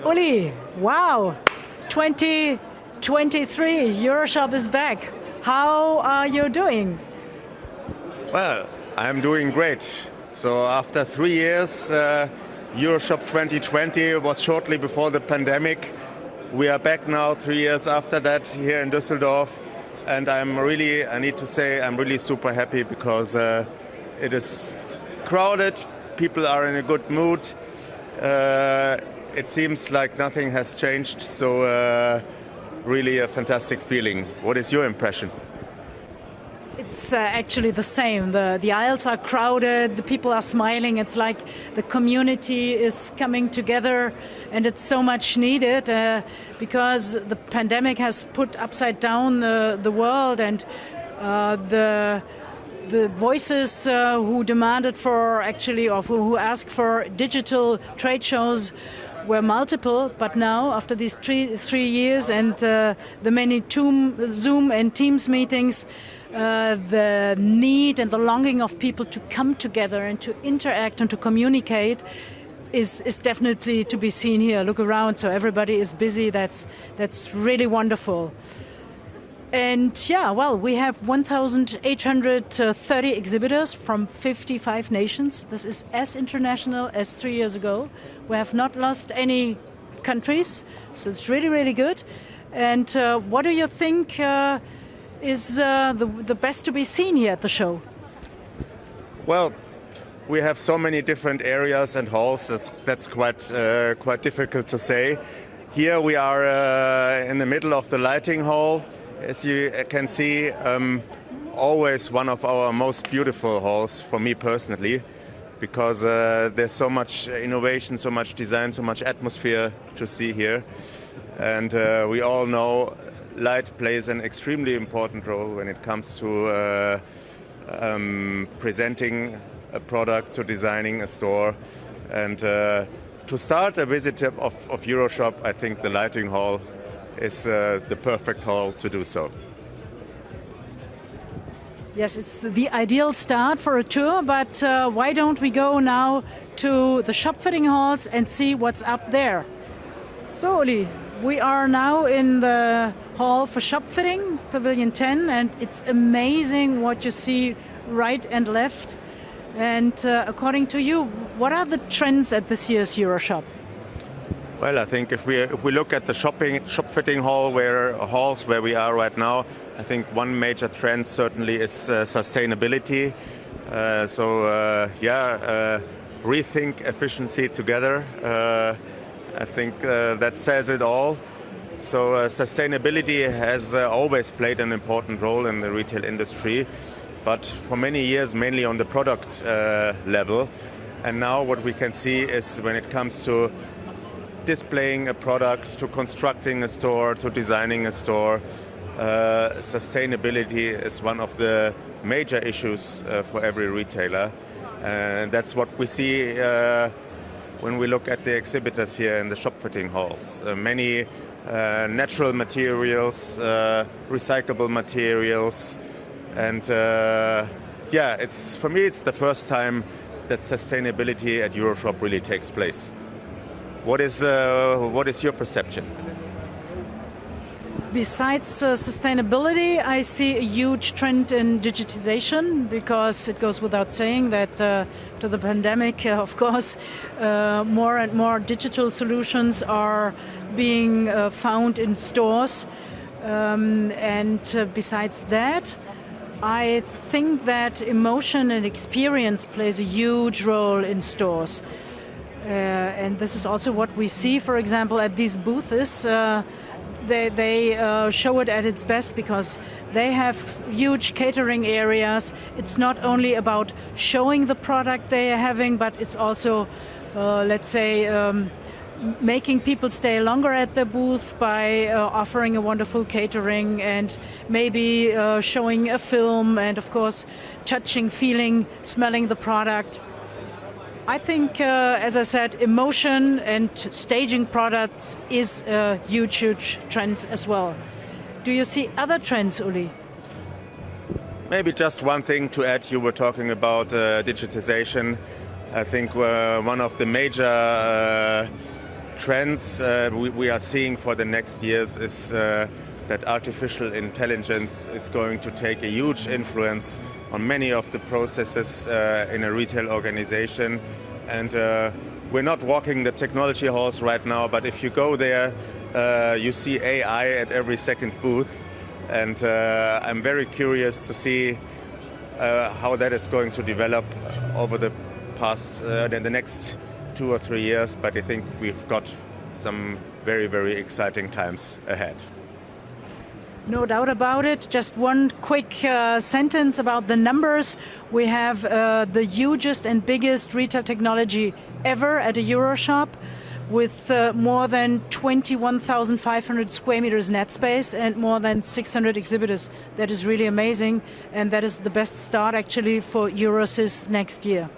Uli, wow, 2023, EuroShop is back. How are you doing? Well, I'm doing great. So after 3 years, EuroShop 2020 was shortly before the pandemic. We are back now 3 years after that here in Düsseldorf. And I need to say, I'm really super happy because it is crowded. People are in a good mood. It seems like nothing has changed. So really a fantastic feeling. What is your impression? It's actually the same. The aisles are crowded, the people are smiling. It's like the community is coming together, and it's so much needed because the pandemic has put upside down the world, and the voices who demanded for actually, or who asked for digital trade shows were multiple, but now after these three years and the many Zoom and Teams meetings, the need and the longing of people to come together and to interact and to communicate is definitely to be seen here. Look around, so everybody is busy. That's really wonderful. And yeah, well, we have 1,830 exhibitors from 55 nations. This is as international as 3 years ago. We have not lost any countries, so it's really, really good. And what do you think is the best to be seen here at the show? Well, we have so many different areas and halls. That's quite difficult to say. Here we are in the middle of the lighting hall. As you can see, always one of our most beautiful halls for me personally, because there's so much innovation, so much design, so much atmosphere to see here. And we all know light plays an extremely important role when it comes to presenting a product, to designing a store. And to start a visit of EuroShop, I think the lighting hall is the perfect hall to do so. Yes, it's the ideal start for a tour, but why don't we go now to the shop fitting halls and see what's up there? So, Uli, we are now in the hall for shop fitting, Pavilion 10, and it's amazing what you see right and left. And according to you, what are the trends at this year's EuroShop? Well, I think if we look at the shop fitting halls where we are right now, I think one major trend certainly is sustainability. Rethink efficiency together. I think that says it all. So sustainability has always played an important role in the retail industry, but for many years mainly on the product level. And now what we can see is when it comes to displaying a product, to constructing a store, to designing a store, sustainability is one of the major issues for every retailer. And that's what we see when we look at the exhibitors here in the shop fitting halls. Many natural materials, recyclable materials, and for me it's the first time that sustainability at EuroShop really takes place. What is your perception? Besides sustainability, I see a huge trend in digitization, because it goes without saying that after the pandemic, of course, more and more digital solutions are being found in stores. Besides that, I think that emotion and experience plays a huge role in stores. And this is also what we see, for example, at these booths. They show it at its best because they have huge catering areas. It's not only about showing the product they are having, but it's also, making people stay longer at their booth by offering a wonderful catering and maybe showing a film and, of course, touching, feeling, smelling the product. I think, as I said, emotion and staging products is a huge trend as well. Do you see other trends, Uli? Maybe just one thing to add. You were talking about digitization. I think one of the major trends we are seeing for the next years is that artificial intelligence is going to take a huge influence on many of the processes in a retail organization. And we're not walking the technology halls right now, but if you go there, you see AI at every second booth. And I'm very curious to see how that is going to develop over the next 2 or 3 years. But I think we've got some very, very exciting times ahead. No doubt about it. Just one quick sentence about the numbers. We have the hugest and biggest retail technology ever at a EuroShop, with more than 21,500 square meters net space and more than 600 exhibitors. That is really amazing, and that is the best start actually for EuroCIS next year.